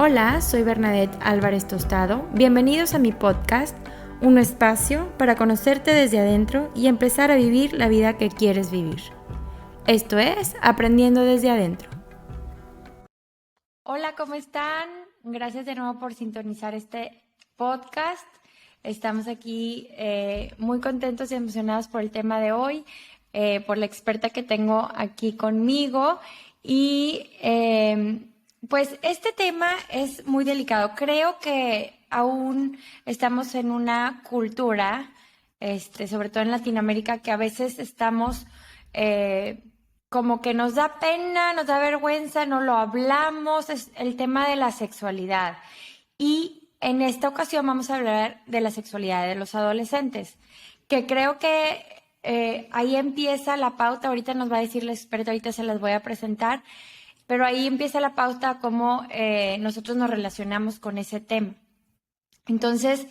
Hola, soy Bernadette Álvarez Tostado. Bienvenidos a mi podcast, un espacio para conocerte desde adentro y empezar a vivir la vida que quieres vivir. Esto es Aprendiendo desde adentro. Hola, ¿cómo están? Gracias de nuevo por sintonizar este podcast. Estamos aquí muy contentos y emocionados por el tema de hoy, por la experta que tengo aquí conmigo y pues este tema es muy delicado. Creo que aún estamos en una cultura, sobre todo en Latinoamérica, que a veces estamos como que nos da pena, nos da vergüenza, no lo hablamos, es el tema de la sexualidad. Y en esta ocasión vamos a hablar de la sexualidad de los adolescentes, que creo que ahí empieza la pauta. Ahorita nos va a decir la experta, ahorita se las voy a presentar, pero ahí empieza la pauta cómo nosotros nos relacionamos con ese tema. Entonces,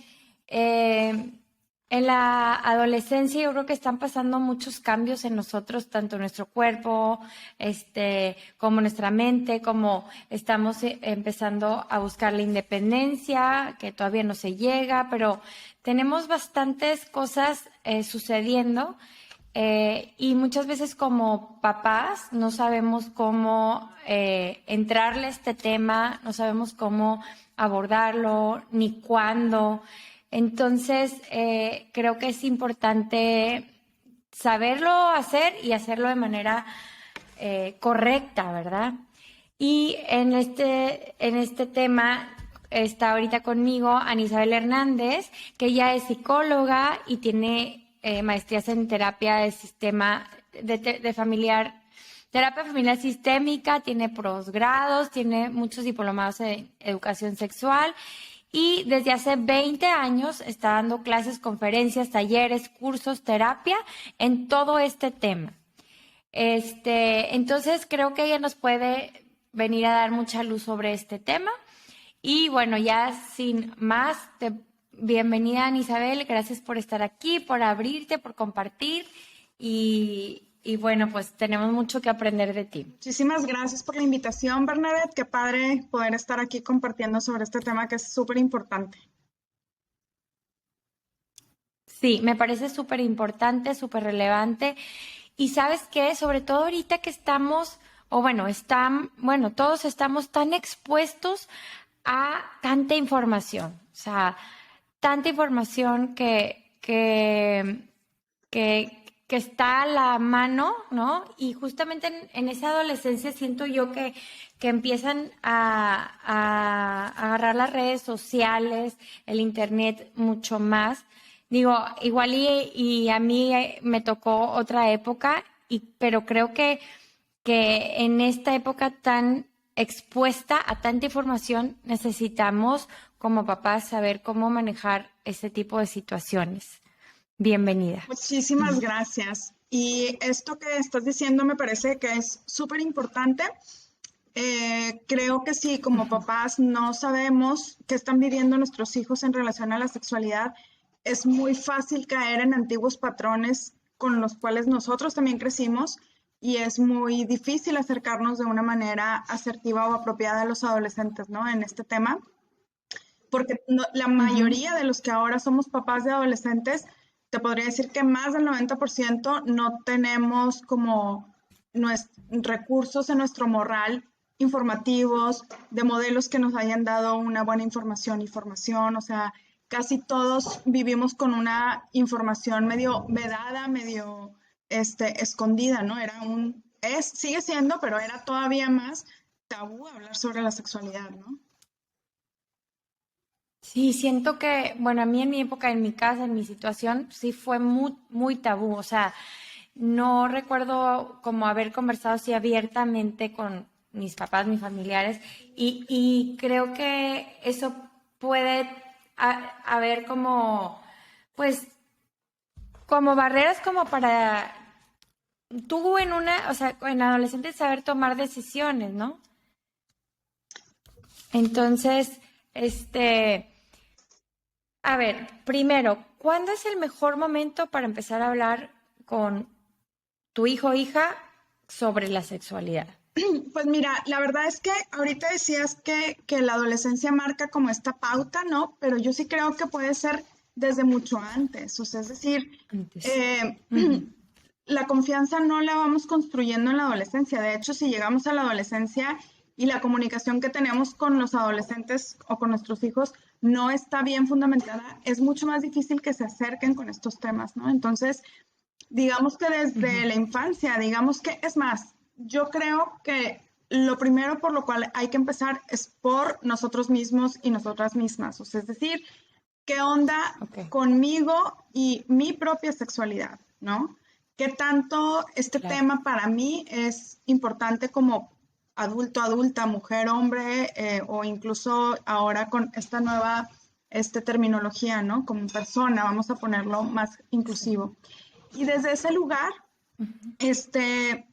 en la adolescencia yo creo que están pasando muchos cambios en nosotros, tanto en nuestro cuerpo, como nuestra mente, como estamos empezando a buscar la independencia, que todavía no se llega, pero tenemos bastantes cosas sucediendo. Y muchas veces como papás no sabemos cómo entrarle a este tema, no sabemos cómo abordarlo, ni cuándo. Entonces, creo que es importante saberlo hacer y hacerlo de manera correcta, ¿verdad? Y en este tema está ahorita conmigo Anisabel Hernández, que ella es psicóloga y tiene maestrías en terapia de sistema terapia familiar sistémica, tiene posgrados, tiene muchos diplomados en educación sexual y desde hace 20 años está dando clases, conferencias, talleres, cursos, terapia en todo este tema. Entonces creo que ella nos puede venir a dar mucha luz sobre este tema. Y bueno, ya sin más, bienvenida Isabel, gracias por estar aquí, por abrirte, por compartir y bueno, pues tenemos mucho que aprender de ti. Muchísimas gracias por la invitación, Bernadette. Qué padre poder estar aquí compartiendo sobre este tema que es súper importante. Sí, me parece súper importante, súper relevante. Y ¿sabes qué? Sobre todo ahorita que estamos, todos estamos tan expuestos a tanta información. O sea, tanta información que está a la mano, ¿no? Y justamente en esa adolescencia siento yo que empiezan a agarrar las redes sociales, el internet mucho más. Digo, igual y a mí me tocó otra época, pero creo que en esta época tan expuesta a tanta información necesitamos como papás saber cómo manejar ese tipo de situaciones. Bienvenida. Muchísimas gracias. Y esto que estás diciendo me parece que es súper importante. Creo que si como papás no sabemos qué están viviendo nuestros hijos en relación a la sexualidad, es muy fácil caer en antiguos patrones con los cuales nosotros también crecimos y es muy difícil acercarnos de una manera asertiva o apropiada a los adolescentes, ¿no? En este tema, porque la mayoría de los que ahora somos papás de adolescentes, te podría decir que más del 90% no tenemos como recursos en nuestro moral informativos, de modelos que nos hayan dado una buena información y formación, o sea, casi todos vivimos con una información medio vedada, medio escondida, ¿no? Sigue siendo, pero era todavía más tabú hablar sobre la sexualidad, ¿no? Sí, siento que, bueno, a mí en mi época, en mi casa, en mi situación, sí fue muy, muy tabú. O sea, no recuerdo como haber conversado así abiertamente con mis papás, mis familiares, y creo que eso puede haber como, pues, como barreras como para tú en adolescente saber tomar decisiones, ¿no? Entonces, a ver, primero, ¿cuándo es el mejor momento para empezar a hablar con tu hijo o hija sobre la sexualidad? Pues mira, la verdad es que ahorita decías que la adolescencia marca como esta pauta, ¿no? Pero yo sí creo que puede ser desde mucho antes, o sea, es decir, Antes. eh, Ujú. la confianza no la vamos construyendo en la adolescencia. De hecho, si llegamos a la adolescencia y la comunicación que tenemos con los adolescentes o con nuestros hijos no está bien fundamentada, es mucho más difícil que se acerquen con estos temas, ¿no? Entonces, digamos que desde Ujú. la infancia, digamos que, es más, yo creo que lo primero por lo cual hay que empezar es por nosotros mismos y nosotras mismas. O sea, es decir, ¿qué onda Ok, conmigo y mi propia sexualidad? ¿No? ¿Qué tanto este claro. tema para mí es importante como adulto, adulta, mujer, hombre, o incluso ahora con esta nueva terminología, ¿no? Como persona, vamos a ponerlo más Sí. inclusivo. Y desde ese lugar, Ujú. este,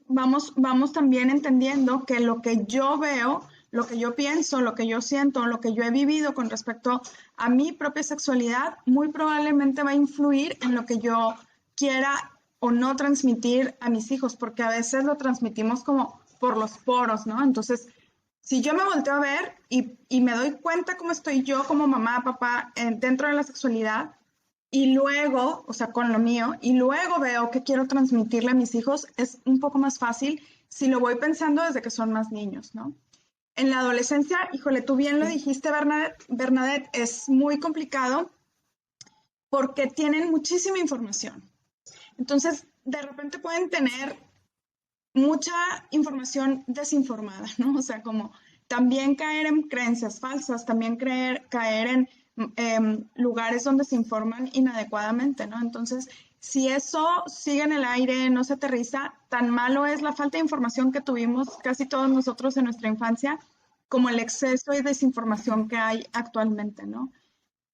vamos también entendiendo que lo que yo veo, lo que yo pienso, lo que yo siento, lo que yo he vivido con respecto a mi propia sexualidad, muy probablemente va a influir en lo que yo quiera o no transmitir a mis hijos, porque a veces lo transmitimos como por los poros, ¿no? Entonces, si yo me volteo a ver y me doy cuenta cómo estoy yo como mamá, papá, dentro de la sexualidad, y luego, o sea, con lo mío, y luego veo que quiero transmitirle a mis hijos, es un poco más fácil si lo voy pensando desde que son más niños, ¿no? En la adolescencia, híjole, tú bien lo Sí. dijiste, Bernadette, es muy complicado porque tienen muchísima información. Entonces, de repente pueden tener mucha información desinformada, ¿no? O sea, como también caer en creencias falsas, también caer en lugares donde se informan inadecuadamente, ¿no? Entonces, si eso sigue en el aire, no se aterriza, tan malo es la falta de información que tuvimos casi todos nosotros en nuestra infancia, como el exceso y desinformación que hay actualmente, ¿no?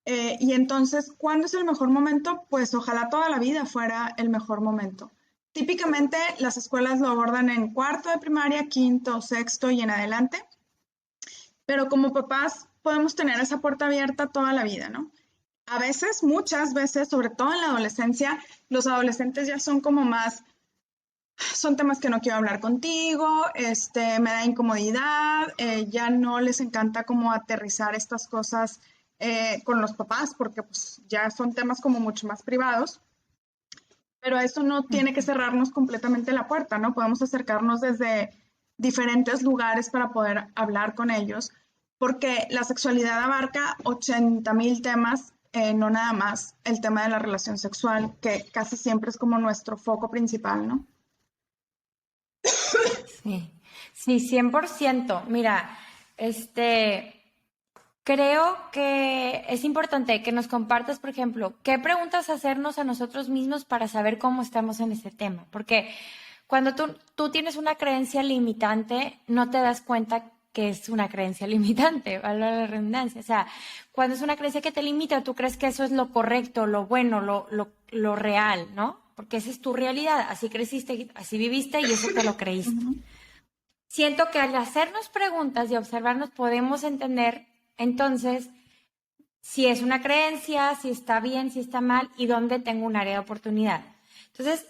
Y entonces, ¿cuándo es el mejor momento? Pues ojalá toda la vida fuera el mejor momento. Típicamente las escuelas lo abordan en cuarto de primaria, quinto, sexto y en adelante, pero como papás podemos tener esa puerta abierta toda la vida, ¿no? A veces, muchas veces, sobre todo en la adolescencia, los adolescentes ya son como más, son temas que no quiero hablar contigo, me da incomodidad, ya no les encanta como aterrizar estas cosas con los papás porque pues ya son temas como mucho más privados, pero eso no tiene que Ujú. cerrarnos completamente la puerta, ¿no? Podemos acercarnos desde diferentes lugares para poder hablar con ellos, porque la sexualidad abarca 80,000 temas, no nada más el tema de la relación sexual, que casi siempre es como nuestro foco principal, ¿no? Sí, sí, 100%. Mira, este, creo que es importante que nos compartas, por ejemplo, qué preguntas hacernos a nosotros mismos para saber cómo estamos en ese tema. Porque cuando tú tienes una creencia limitante, no te das cuenta que es una creencia limitante, vale la redundancia. O sea, cuando es una creencia que te limita, tú crees que eso es lo correcto, lo bueno, lo real, ¿no? Porque esa es tu realidad, así creciste, así viviste y eso te lo Uh creíste. -huh. Siento que al hacernos preguntas y observarnos podemos entender entonces si es una creencia, si está bien, si está mal y dónde tengo un área de oportunidad. Entonces,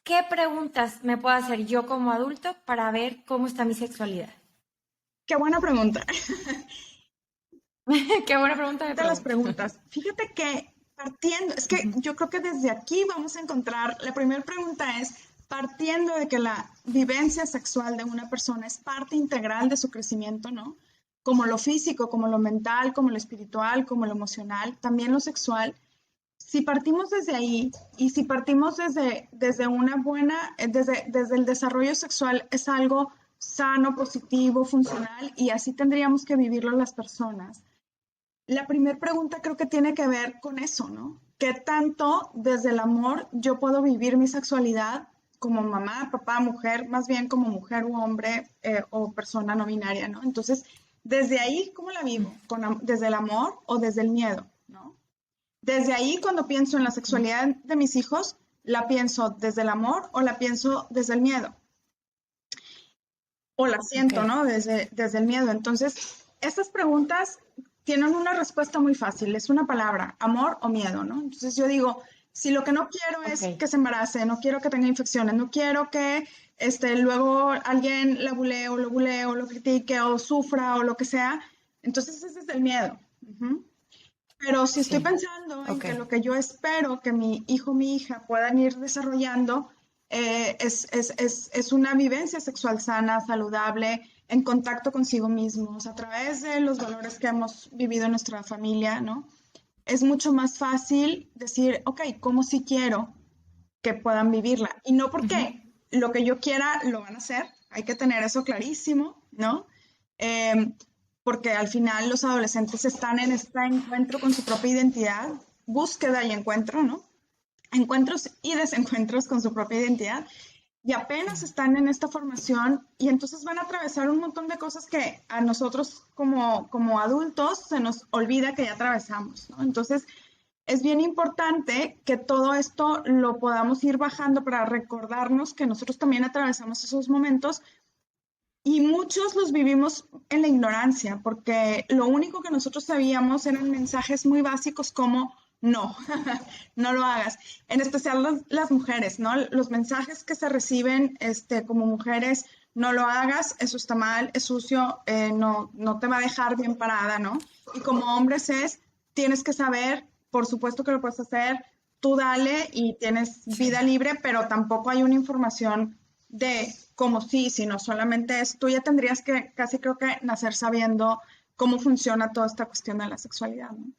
¿qué preguntas me puedo hacer yo como adulto para ver cómo está mi sexualidad? Qué buena pregunta. Qué buena pregunta me De las pregunto. preguntas. Fíjate que partiendo, es que Ujú. yo creo que desde aquí vamos a encontrar, la primera pregunta es, partiendo de que la vivencia sexual de una persona es parte integral de su crecimiento, ¿no? Como lo físico, como lo mental, como lo espiritual, como lo emocional, también lo sexual. Si partimos desde ahí y si partimos desde una buena, desde el desarrollo sexual es algo sano, positivo, funcional y así tendríamos que vivirlo las personas. La primera pregunta creo que tiene que ver con eso, ¿no? ¿Qué tanto desde el amor yo puedo vivir mi sexualidad como mamá, papá, mujer, más bien como mujer u hombre o persona no binaria, ¿no? Entonces, desde ahí, ¿cómo la vivo? ¿Desde el amor o desde el miedo, ¿no? Desde ahí, cuando pienso en la sexualidad de mis hijos, ¿la pienso desde el amor o la pienso desde el miedo? O la Ok, siento, ¿no? Desde el miedo. Entonces, estas preguntas tienen una respuesta muy fácil, es una palabra, amor o miedo, ¿no? Entonces yo digo, Si lo que no quiero es Ok. que se embarace, no quiero que tenga infecciones, no quiero que luego alguien la bulee o lo critique o sufra o lo que sea, entonces ese es el miedo. Ujú. Pero si estoy Sí. pensando en Ok. que lo que yo espero que mi hijo, mi hija puedan ir desarrollando es una vivencia sexual sana, saludable, en contacto consigo mismos, a través de los valores que hemos vivido en nuestra familia, ¿no? Es mucho más fácil decir, ok, ¿cómo sí quiero que puedan vivirla? Y no Ujú. porque lo que yo quiera lo van a hacer, hay que tener eso clarísimo, ¿no? Eh, Porque al final los adolescentes están en este encuentro con su propia identidad, búsqueda y encuentro, ¿no? Encuentros y desencuentros con su propia identidad y apenas están en esta formación y entonces van a atravesar un montón de cosas que a nosotros como adultos se nos olvida que ya atravesamos, ¿no? Entonces es bien importante que todo esto lo podamos ir bajando para recordarnos que nosotros también atravesamos esos momentos y muchos los vivimos en la ignorancia, porque lo único que nosotros sabíamos eran mensajes muy básicos como no, no lo hagas. En especial las mujeres, ¿no? Los mensajes que se reciben como mujeres, no lo hagas, eso está mal, es sucio, no te va a dejar bien parada, ¿no? Y como hombres es, tienes que saber, por supuesto que lo puedes hacer, tú dale y tienes Sí. vida libre, pero tampoco hay una información de como sí, sino solamente es, tú ya tendrías que casi creo que nacer sabiendo cómo funciona toda esta cuestión de la sexualidad, ¿no?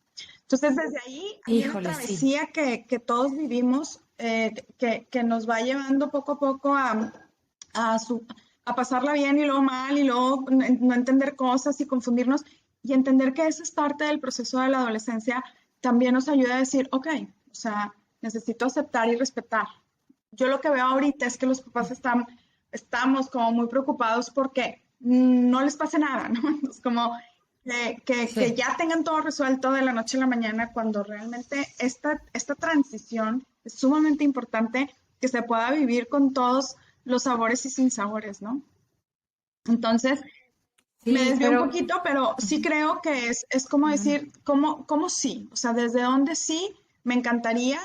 Entonces, desde ahí hay una Híjole, sí. travesía que todos vivimos, que nos va llevando poco a poco a, su, a pasarla bien y luego mal y luego no entender cosas y confundirnos y entender que esa es parte del proceso de la adolescencia, también nos ayuda a decir, ok, o sea, necesito aceptar y respetar. Yo lo que veo ahorita es que los papás estamos como muy preocupados porque no les pase nada, ¿no? Es como que Sí. ya tengan todo resuelto de la noche a la mañana cuando realmente esta transición es sumamente importante que se pueda vivir con todos los sabores y sinsabores, ¿no? Entonces, me Sí, desvío un pero poquito, pero sí creo que es como no. decir, ¿cómo sí? O sea, desde dónde sí me encantaría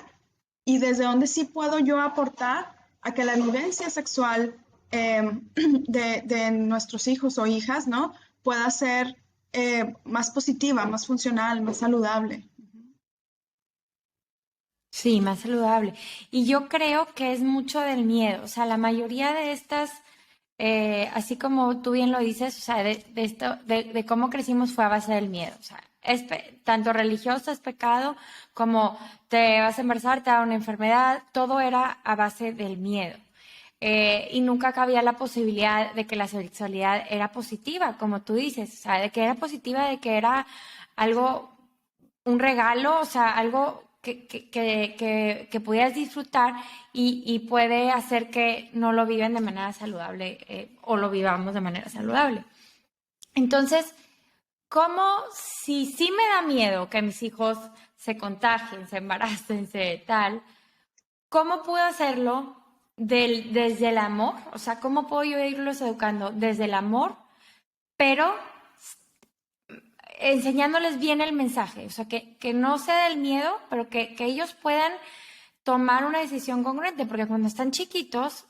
y desde dónde sí puedo yo aportar a que la vivencia sexual de nuestros hijos o hijas, ¿no? Pueda ser más positiva, más funcional, más saludable. Sí, más saludable. Y yo creo que es mucho del miedo. O sea, la mayoría de estas, así como tú bien lo dices, o sea, de esto, de cómo crecimos fue a base del miedo. O sea, tanto religioso es pecado, como te vas a embarazar, te da una enfermedad, todo era a base del miedo. Y nunca cabía la posibilidad de que la sexualidad era positiva, como tú dices, o sea, de que era positiva, de que era algo, un regalo, o sea, algo que pudieras disfrutar y puede hacer que no lo vivan de manera saludable, o lo vivamos de manera saludable. Entonces, ¿cómo si sí me da miedo que mis hijos se contagien, se embaracen, se tal? ¿Cómo puedo hacerlo desde el amor? O sea, ¿cómo puedo yo irlos educando desde el amor, pero enseñándoles bien el mensaje? O sea, que no sea del miedo, pero que ellos puedan tomar una decisión congruente, porque cuando están chiquitos,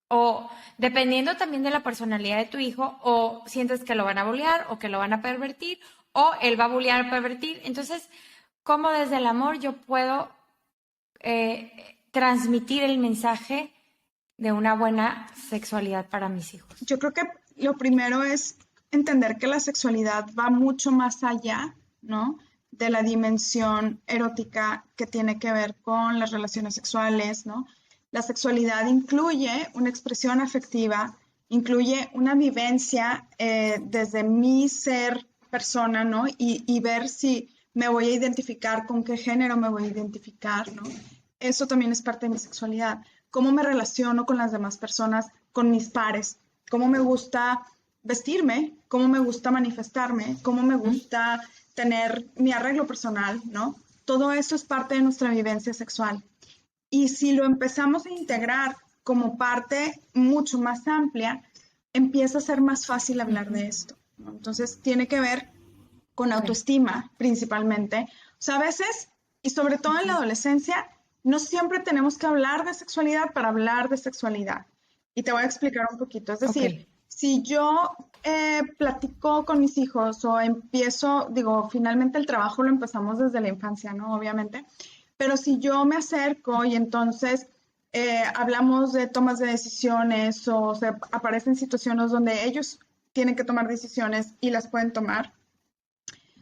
o dependiendo también de la personalidad de tu hijo, o sientes que lo van a bullear, o que lo van a pervertir, o él va a bullear o pervertir. Entonces, ¿cómo desde el amor yo puedo transmitir el mensaje de una buena sexualidad para mis hijos? Yo creo que lo primero es entender que la sexualidad va mucho más allá, ¿no? De la dimensión erótica que tiene que ver con las relaciones sexuales, ¿no? La sexualidad incluye una expresión afectiva, incluye una vivencia desde mi ser persona, ¿no? Y ver si me voy a identificar, con qué género me voy a identificar, ¿no? Eso también es parte de mi sexualidad. Cómo me relaciono con las demás personas, con mis pares, cómo me gusta vestirme, cómo me gusta manifestarme, cómo me gusta tener mi arreglo personal, ¿no? Todo eso es parte de nuestra vivencia sexual. Y si lo empezamos a integrar como parte mucho más amplia, empieza a ser más fácil hablar de esto, ¿no? Entonces, tiene que ver con Okay. autoestima principalmente. O sea, a veces, y sobre todo en la adolescencia, no siempre tenemos que hablar de sexualidad para hablar de sexualidad. Y te voy a explicar un poquito. Es decir, si yo platico con mis hijos o empiezo, digo, finalmente el trabajo lo empezamos desde la infancia, ¿no? Obviamente. Pero si yo me acerco y entonces hablamos de tomas de decisiones o se aparecen situaciones donde ellos tienen que tomar decisiones y las pueden tomar,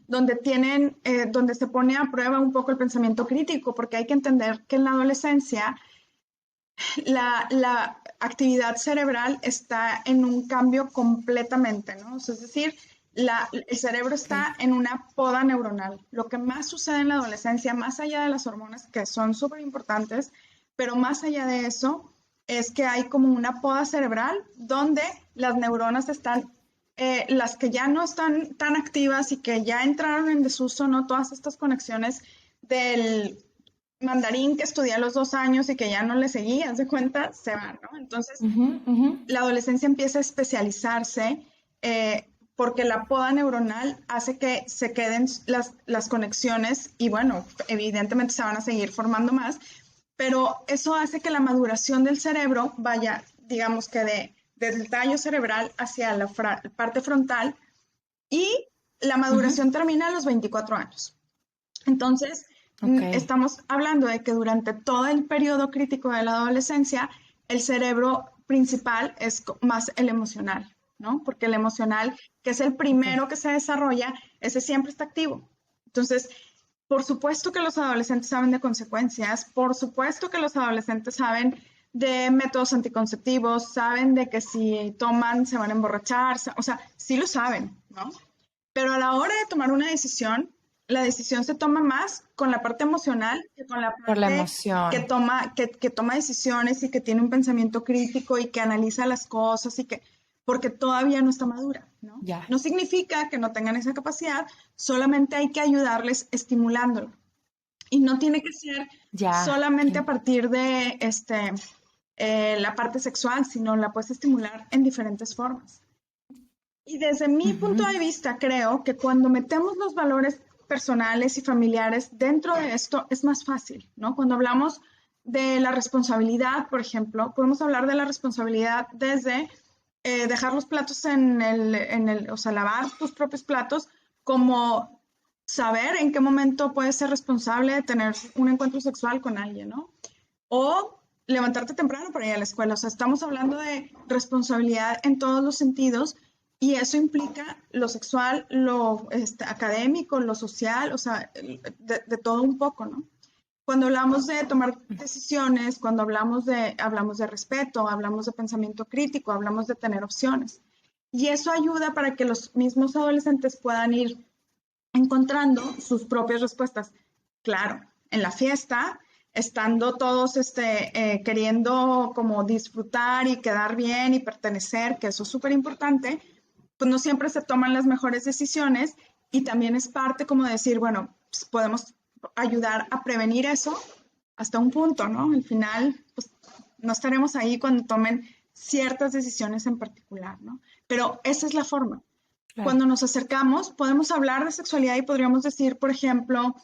donde se pone a prueba un poco el pensamiento crítico, porque hay que entender que en la adolescencia la actividad cerebral está en un cambio completamente, ¿no? O sea, es decir, el cerebro está en una poda neuronal. Lo que más sucede en la adolescencia, más allá de las hormonas, que son súper importantes, pero más allá de eso, es que hay como una poda cerebral donde las neuronas están, las que ya no están tan activas y que ya entraron en desuso, ¿no? Todas estas conexiones del mandarín que estudié a los 2 años y que ya no le seguía, de cuenta, se van, ¿no? Entonces, la adolescencia empieza a especializarse porque la poda neuronal hace que se queden las conexiones y bueno, evidentemente se van a seguir formando más, pero eso hace que la maduración del cerebro vaya, digamos que desde el tallo cerebral hacia la parte frontal y la maduración termina a los 24 años. Entonces, estamos hablando de que durante todo el periodo crítico de la adolescencia, el cerebro principal es más el emocional, ¿no? Porque el emocional, que es el primero que se desarrolla, ese siempre está activo. Entonces, por supuesto que los adolescentes saben de consecuencias, por supuesto que los adolescentes saben de métodos anticonceptivos, saben de que si toman se van a emborrachar, o sea, sí lo saben, ¿no? Pero a la hora de tomar una decisión, la decisión se toma más con la parte emocional que con la Por la parte emoción. que toma decisiones y que tiene un pensamiento crítico y que analiza las cosas y que, porque todavía no está madura, ¿no? Ya. No significa que no tengan esa capacidad, solamente hay que ayudarles estimulándolo. Y no tiene que ser solamente a partir de la parte sexual, sino la puedes estimular en diferentes formas. Y desde mi punto de vista, creo que cuando metemos los valores personales y familiares dentro de esto es más fácil, ¿no? Cuando hablamos de la responsabilidad, por ejemplo, podemos hablar de la responsabilidad desde dejar los platos o sea, lavar tus propios platos, como saber en qué momento puedes ser responsable de tener un encuentro sexual con alguien, ¿no? O levantarte temprano para ir a la escuela. O sea, estamos hablando de responsabilidad en todos los sentidos y eso implica lo sexual, lo académico, lo social, o sea, de todo un poco, ¿no? Cuando hablamos de tomar decisiones, cuando hablamos de respeto, hablamos de pensamiento crítico, hablamos de tener opciones. Y eso ayuda para que los mismos adolescentes puedan ir encontrando sus propias respuestas. Claro, en la fiesta, estando todos queriendo como disfrutar y quedar bien y pertenecer, que eso es súper importante, pues no siempre se toman las mejores decisiones y también es parte como de decir, bueno, pues podemos ayudar a prevenir eso hasta un punto, ¿no? Al final, pues no estaremos ahí cuando tomen ciertas decisiones en particular, ¿no? Pero esa es la forma. Cuando nos acercamos, podemos hablar de sexualidad y podríamos decir, por ejemplo,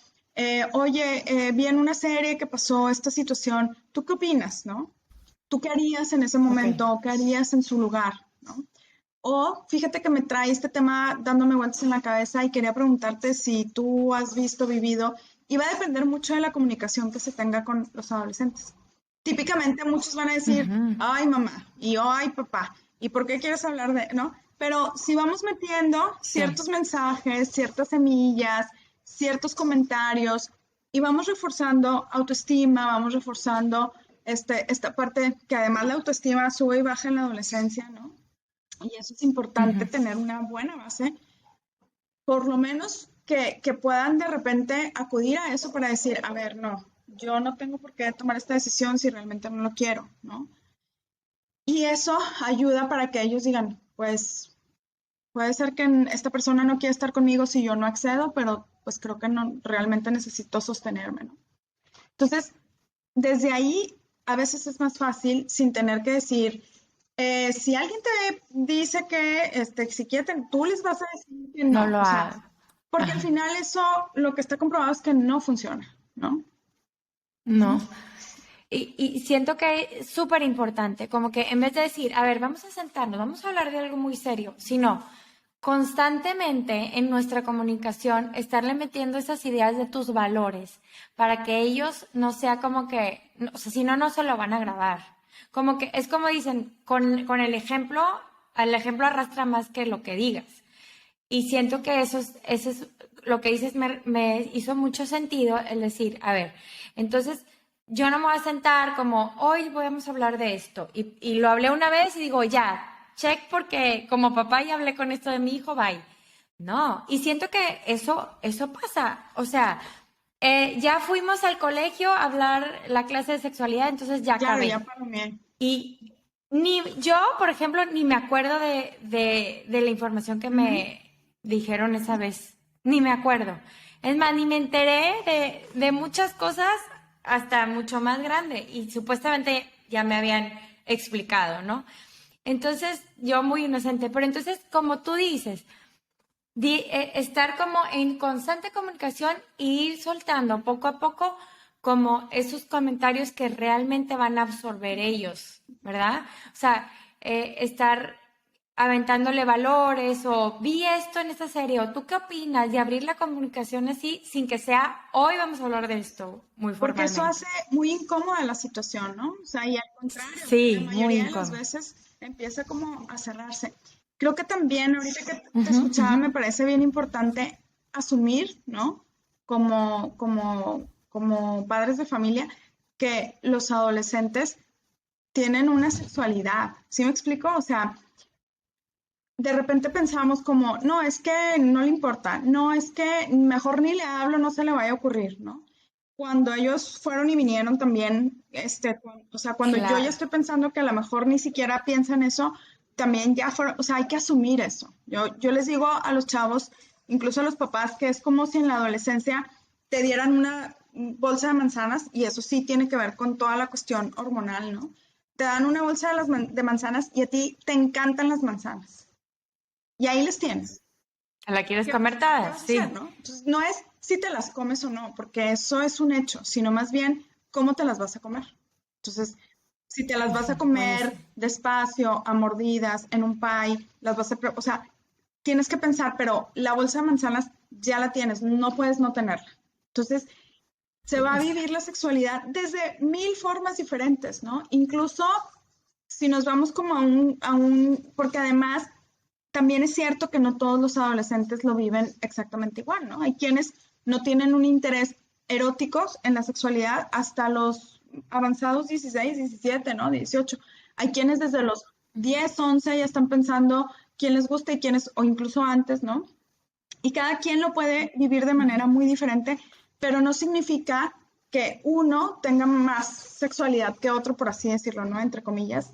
oye, vi en una serie que pasó esta situación, ¿tú qué opinas, no? ¿Tú qué harías en ese momento? ¿Qué harías en su lugar, no? O fíjate que me trae este tema dándome vueltas en la cabeza y quería preguntarte si tú has visto, vivido, y va a depender mucho de la comunicación que se tenga con los adolescentes. Típicamente muchos van a decir, ay mamá, y ay papá, ¿y por qué quieres hablar de, no? Pero si vamos metiendo ciertos mensajes, ciertas semillas, ciertos comentarios y vamos reforzando autoestima, vamos reforzando esta parte que además la autoestima sube y baja en la adolescencia, ¿no? Y eso es importante tener una buena base, por lo menos que puedan de repente acudir a eso para decir, a ver, no, yo no tengo por qué tomar esta decisión si realmente no lo quiero, ¿no? Y eso ayuda para que ellos digan, pues puede ser que esta persona no quiera estar conmigo si yo no accedo, pero pues creo que no realmente necesito sostenerme, ¿no? Entonces, desde ahí a veces es más fácil sin tener que decir, si alguien te dice que si quieren, tú les vas a decir que no, lo o sea, hagas. porque al final eso lo que está comprobado es que no funciona, ¿no? No. Y siento que es súper importante, como que en vez de decir, a ver, vamos a sentarnos, vamos a hablar de algo muy serio, sino constantemente en nuestra comunicación estarle metiendo esas ideas de tus valores para que ellos no sea como que, o sea, si no, no se lo van a grabar. Como que es como dicen, con el ejemplo arrastra más que lo que digas. Y siento que eso es lo que dices, me hizo mucho sentido el decir, a ver, entonces yo no me voy a sentar como, hoy vamos a hablar de esto. Y lo hablé una vez y digo, ya, check porque como papá ya hablé con esto de mi hijo, bye. No, y siento que eso pasa. O sea, ya fuimos al colegio a hablar la clase de sexualidad, entonces ya Claro, acabé. ya palomé. Y ni yo, por ejemplo, ni me acuerdo de la información que me dijeron esa vez. Ni me acuerdo. Es más, ni me enteré de muchas cosas hasta mucho más grande. Y supuestamente ya me habían explicado, ¿no? Entonces, yo muy inocente. Pero entonces, como tú dices, estar como en constante comunicación e ir soltando poco a poco como esos comentarios que realmente van a absorber ellos, ¿verdad? O sea, estar aventándole valores o vi esto en esta serie o tú qué opinas de abrir la comunicación así sin que sea hoy vamos a hablar de esto muy Porque eso formalmente. hace muy incómoda la situación, ¿no? O sea, y al contrario, la Sí, muy mayoría de las incómodo. veces empieza como a cerrarse. Creo que también, ahorita que te Ujú, escuchaba, ujú. me parece bien importante asumir, ¿no? Como padres de familia, que los adolescentes tienen una sexualidad. ¿Sí me explico? O sea, de repente pensamos como, no, es que no le importa, no, es que mejor ni le hablo, no se le vaya a ocurrir, ¿no? Cuando ellos fueron y vinieron también, o sea, cuando yo ya Claro. estoy pensando que a lo mejor ni siquiera piensan eso, también ya fueron, o sea, hay que asumir eso. Yo les digo a los chavos, incluso a los papás, que es como si en la adolescencia te dieran una bolsa de manzanas, y eso sí tiene que ver con toda la cuestión hormonal, ¿no? Te dan una bolsa de manzanas y a ti te encantan las manzanas. Y ahí les tienes. ¿Te la quieres ¿Qué, comer qué todas? vas a hacer, Sí. no? Entonces, no es si te las comes o no, porque eso es un hecho, sino más bien cómo te las vas a comer. Entonces, si te las vas a comer Buenísimo. despacio, a mordidas, en un pie, las vas a, o sea, tienes que pensar, pero la bolsa de manzanas ya la tienes, no puedes no tenerla. Entonces, se va a vivir la sexualidad desde mil formas diferentes, ¿no? Incluso si nos vamos como porque además también es cierto que no todos los adolescentes lo viven exactamente igual, ¿no? Hay quienes no tienen un interés erótico en la sexualidad hasta los avanzados 16, 17, ¿no? 18. Hay quienes desde los 10, 11 ya están pensando quién les gusta y quiénes, o incluso antes, ¿no? Y cada quien lo puede vivir de manera muy diferente, pero no significa que uno tenga más sexualidad que otro, por así decirlo, ¿no? Entre comillas,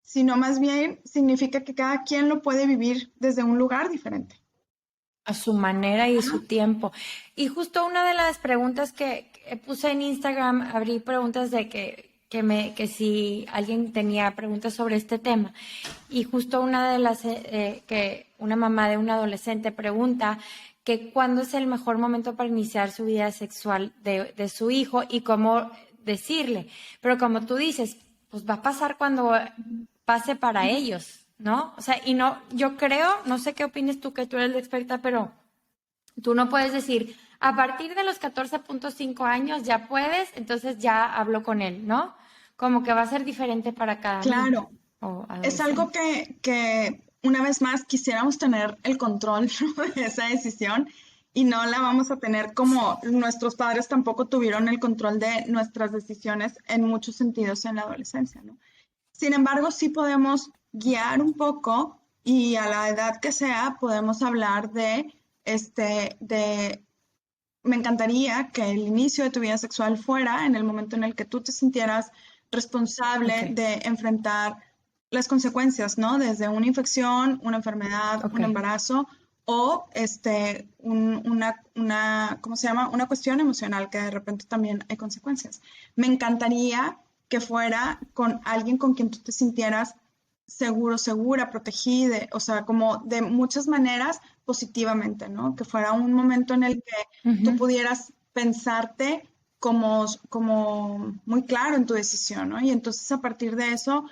sino más bien significa que cada quien lo puede vivir desde un lugar diferente. A su manera y su tiempo. Y justo una de las preguntas que puse en Instagram, abrí preguntas de que si alguien tenía preguntas sobre este tema. Y justo una de las que una mamá de un adolescente pregunta que cuándo es el mejor momento para iniciar su vida sexual de su hijo y cómo decirle. Pero como tú dices, pues va a pasar cuando pase para ellos, ¿no? O sea, y no, yo creo, no sé qué opines tú, que tú eres la experta, pero tú no puedes decir, a partir de los 14.5 años ya puedes, entonces ya hablo con él, ¿no? Como que va a ser diferente para cada niño Claro, o es algo adolescente. que una vez más quisiéramos tener el control, ¿no? De esa decisión, y no la vamos a tener Sí. como nuestros padres tampoco tuvieron el control de nuestras decisiones en muchos sentidos en la adolescencia, ¿no? Sin embargo, sí podemos guiar un poco y a la edad que sea podemos hablar de me encantaría que el inicio de tu vida sexual fuera en el momento en el que tú te sintieras Ok, responsable de enfrentar las consecuencias, ¿no? Desde una infección, una enfermedad, ok. un embarazo o ¿cómo se llama? Una cuestión emocional que de repente también hay consecuencias. Me encantaría que fuera con alguien con quien tú te sintieras seguro, segura, protegida, o sea, como de muchas maneras positivamente, ¿no? Que fuera un momento en el que tú Ujú. pudieras pensarte como muy claro en tu decisión, ¿no? Y entonces a partir de eso,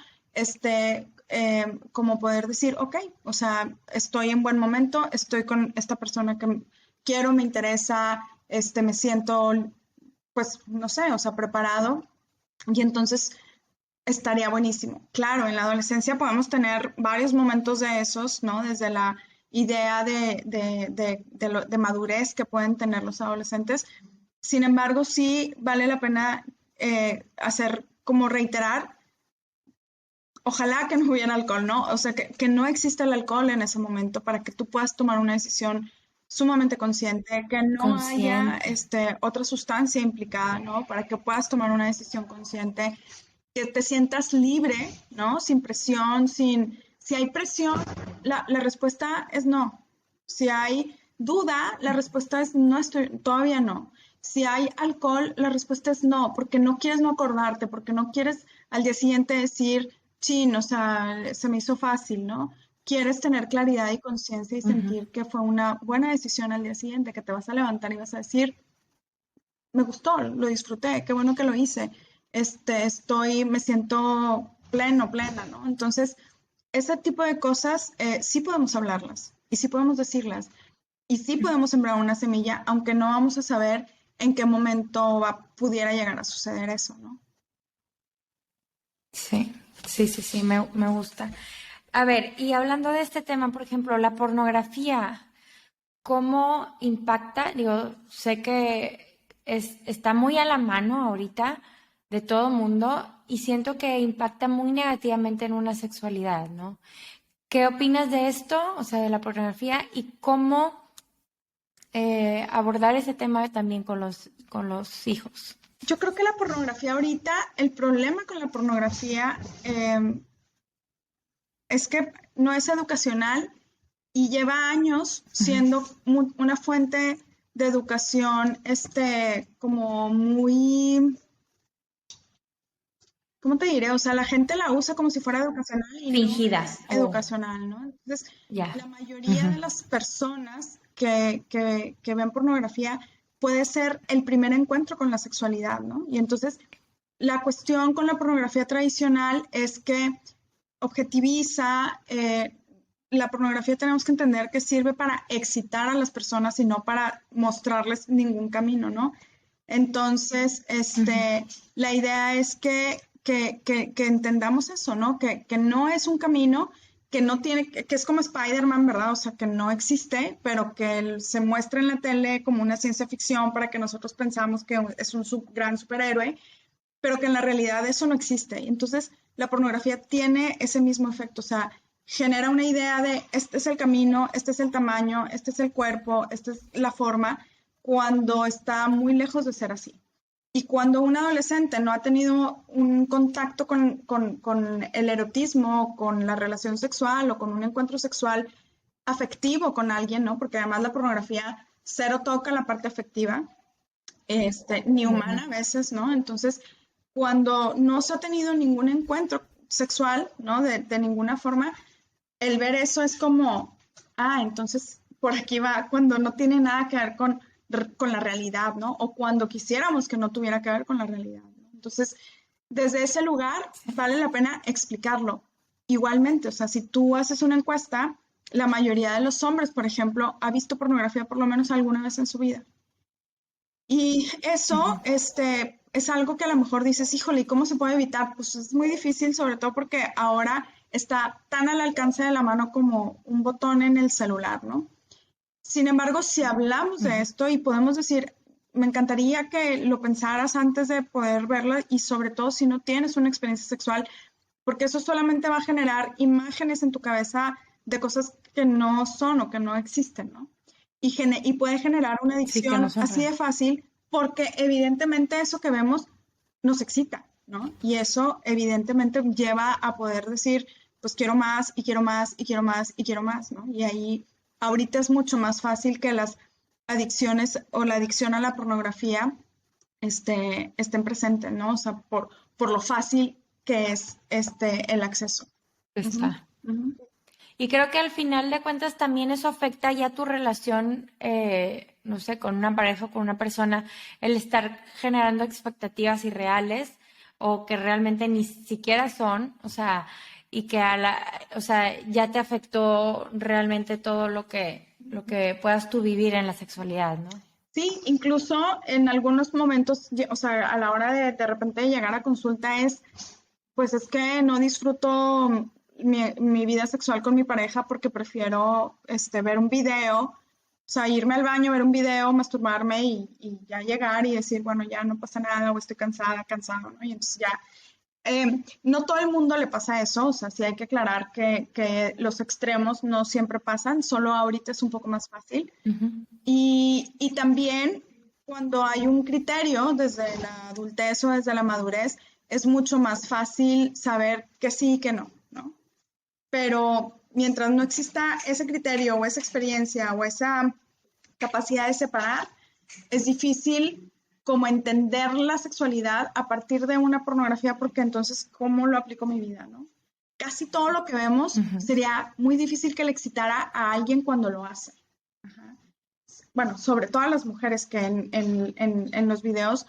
como poder decir, ok, o sea, estoy en buen momento, estoy con esta persona que quiero, me interesa, me siento, pues, no sé, o sea, preparado. Y entonces estaría buenísimo. Claro, en la adolescencia podemos tener varios momentos de esos, ¿no? Desde la idea de madurez que pueden tener los adolescentes. Sin embargo, sí vale la pena hacer como reiterar, ojalá que no hubiera alcohol, ¿no? O sea, que no exista el alcohol en ese momento para que tú puedas tomar una decisión sumamente consciente, que no haya Consciente. otra sustancia implicada, ¿no? Para que puedas tomar una decisión consciente, que te sientas libre, ¿no? Sin presión, si hay presión, la respuesta es no. Si hay duda, la respuesta es no estoy, todavía no. Si hay alcohol, la respuesta es no, porque no quieres no acordarte, porque no quieres al día siguiente decir, chin, o sea, se me hizo fácil, ¿no? Quieres tener claridad y conciencia y Ujú. sentir que fue una buena decisión al día siguiente, que te vas a levantar y vas a decir, me gustó, lo disfruté, qué bueno que lo hice, me siento pleno, plena, ¿no? Entonces, ese tipo de cosas sí podemos hablarlas y sí podemos decirlas y sí podemos sembrar una semilla, aunque no vamos a saber en qué momento pudiera llegar a suceder eso, ¿no? Sí, sí, me gusta. A ver, y hablando de este tema, por ejemplo, la pornografía, ¿cómo impacta? Digo, sé que está muy a la mano ahorita de todo mundo y siento que impacta muy negativamente en una sexualidad, ¿no? ¿Qué opinas de esto, o sea, de la pornografía y cómo abordar ese tema también con los hijos? Yo creo que la pornografía ahorita, el problema con la pornografía es que no es educacional y lleva años Ujú. siendo una fuente de educación, como muy, ¿cómo te diré? O sea, la gente la usa como si fuera educacional y no Fingida. es Oh, educacional, ¿no? Entonces, ya. la mayoría Ujú. de las personas que ven pornografía puede ser el primer encuentro con la sexualidad, ¿no? Y entonces, la cuestión con la pornografía tradicional es que objetiviza, la pornografía tenemos que entender que sirve para excitar a las personas y no para mostrarles ningún camino, ¿no? Entonces, Ujú. la idea es que entendamos eso, ¿no? Que no es un camino, que no tiene, que es como Spider-Man, ¿verdad? O sea, que no existe, pero que se muestra en la tele como una ciencia ficción para que nosotros pensamos que es un gran superhéroe, pero que en la realidad eso no existe. Y entonces la pornografía tiene ese mismo efecto, o sea, genera una idea de este es el camino, este es el tamaño, este es el cuerpo, esta es la forma, cuando está muy lejos de ser así. Y cuando un adolescente no ha tenido un contacto con el erotismo, con la relación sexual o con un encuentro sexual afectivo con alguien, ¿no? Porque además la pornografía cero toca la parte afectiva, ni Ujú. humana a veces, ¿no? Entonces, cuando no se ha tenido ningún encuentro sexual, ¿no? De ninguna forma, el ver eso es como, entonces por aquí va, cuando no tiene nada que ver con la realidad, ¿no? O cuando quisiéramos que no tuviera que ver con la realidad, ¿no? Entonces, desde ese lugar vale la pena explicarlo. Igualmente, o sea, si tú haces una encuesta, la mayoría de los hombres, por ejemplo, ha visto pornografía por lo menos alguna vez en su vida. Y eso, es algo que a lo mejor dices, híjole, ¿y cómo se puede evitar? Pues es muy difícil, sobre todo porque ahora está tan al alcance de la mano como un botón en el celular, ¿no? Sin embargo, si hablamos de Ujú. esto y podemos decir, me encantaría que lo pensaras antes de poder verlo y sobre todo si no tienes una experiencia sexual, porque eso solamente va a generar imágenes en tu cabeza de cosas que no son o que no existen, ¿no? Y puede generar una Sí, que no adicción son así de reales. fácil porque evidentemente eso que vemos nos excita, ¿no? Y eso evidentemente lleva a poder decir, pues quiero más y quiero más y quiero más y quiero más, ¿no? Y ahí ahorita es mucho más fácil que las adicciones o la adicción a la pornografía estén presentes, ¿no? O sea, por lo fácil que es el acceso. Ujú, Está. ujú. Y creo que al final de cuentas también eso afecta ya tu relación, no sé, con una pareja o con una persona, el estar generando expectativas irreales o que realmente ni siquiera son, o sea, y que o sea, ya te afectó realmente todo lo que puedas tú vivir en la sexualidad, ¿no? Sí, incluso en algunos momentos, o sea, a la hora de repente llegar a consulta pues es que no disfruto mi vida sexual con mi pareja porque prefiero ver un video, o sea, irme al baño, ver un video, masturbarme y ya llegar y decir, bueno, ya no pasa nada o estoy cansada, cansado, ¿no? Y entonces ya, no todo el mundo le pasa eso, o sea, sí hay que aclarar que los extremos no siempre pasan, solo ahorita es un poco más fácil. Ujú. Y también cuando hay un criterio desde la adultez o desde la madurez, es mucho más fácil saber que sí y que no, ¿no? Pero mientras no exista ese criterio o esa experiencia o esa capacidad de separar, es difícil como entender la sexualidad a partir de una pornografía, porque entonces, ¿cómo lo aplico a mi vida, no? Casi todo lo que vemos Ujú. sería muy difícil que le excitara a alguien cuando lo hace. Ajá. Bueno, sobre todo a las mujeres que en los videos,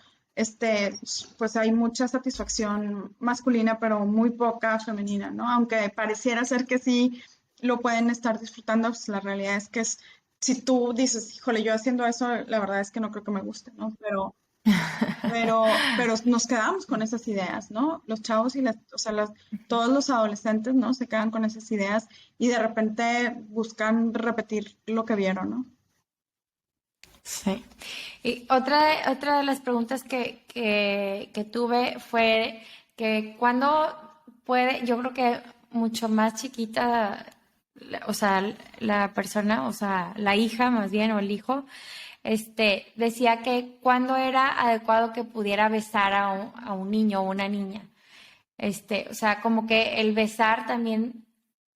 pues hay mucha satisfacción masculina, pero muy poca femenina, ¿no? Aunque pareciera ser que sí lo pueden estar disfrutando, pues la realidad es que si tú dices, híjole, yo haciendo eso, la verdad es que no creo que me guste, ¿no? Pero nos quedamos con esas ideas, ¿no? Los chavos o sea, todos los adolescentes, ¿no? Se quedan con esas ideas y de repente buscan repetir lo que vieron, ¿no? Sí. Y otra de las preguntas que tuve fue que cuando puede, yo creo que mucho más chiquita, o sea, la persona, o sea, la hija más bien, o el hijo, decía que cuando era adecuado que pudiera besar a un niño o una niña. O sea, como que el besar también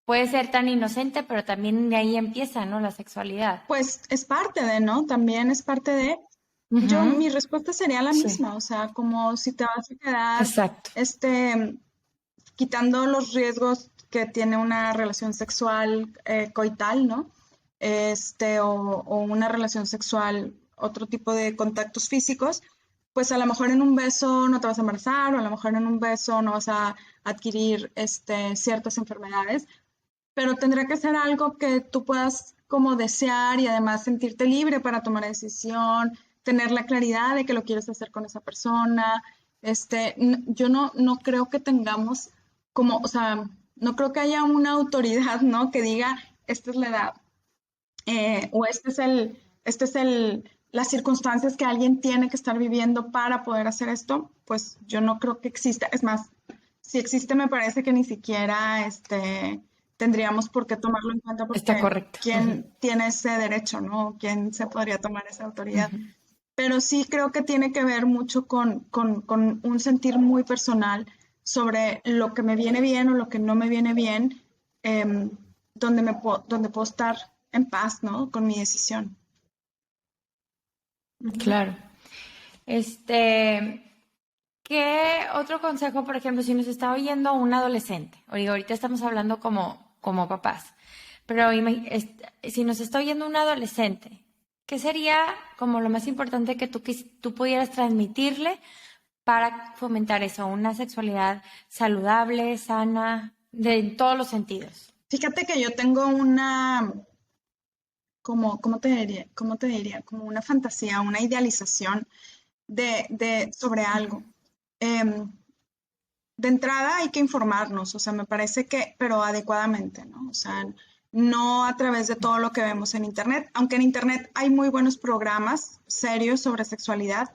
puede ser tan inocente, pero también de ahí empieza, ¿no? La sexualidad. Pues es parte de, ¿no? También es parte de. Ujú. Mi respuesta sería la Sí, misma, o sea, como si te vas a quedar, exacto. quitando los riesgos que tiene una relación sexual coital, ¿no? O una relación sexual, otro tipo de contactos físicos, pues a lo mejor en un beso no te vas a embarazar, o a lo mejor en un beso no vas a adquirir ciertas enfermedades, pero tendrá que ser algo que tú puedas como desear y además sentirte libre para tomar decisión, tener la claridad de que lo quieres hacer con esa persona. Yo no creo que tengamos como, o sea, no creo que haya una autoridad, ¿no? Que diga, esta es la edad, o las circunstancias que alguien tiene que estar viviendo para poder hacer esto, pues yo no creo que exista. Es más, si existe, me parece que ni siquiera tendríamos por qué tomarlo en cuenta Está porque correcto. Ujú, quién tiene ese derecho, ¿no? ¿Quién se podría tomar esa autoridad? ujú. Pero sí creo que tiene que ver mucho con un sentir muy personal sobre lo que me viene bien o lo que no me viene bien, em, donde puedo estar en paz, ¿no? Con mi decisión. Ujú. Claro. Este, ¿Qué otro consejo, por ejemplo, si nos está oyendo un adolescente? O digo, ahorita estamos hablando como papás, pero si nos está oyendo un adolescente, ¿qué sería como lo más importante que tú pudieras transmitirle para fomentar eso, una sexualidad saludable, sana, en todos los sentidos? Fíjate que yo tengo ¿cómo te diría? Como una fantasía, una idealización sobre algo. Em, de entrada hay que informarnos, o sea, me parece que, pero adecuadamente, ¿no? O sea, no a través de todo lo que vemos en Internet, aunque en Internet hay muy buenos programas serios sobre sexualidad,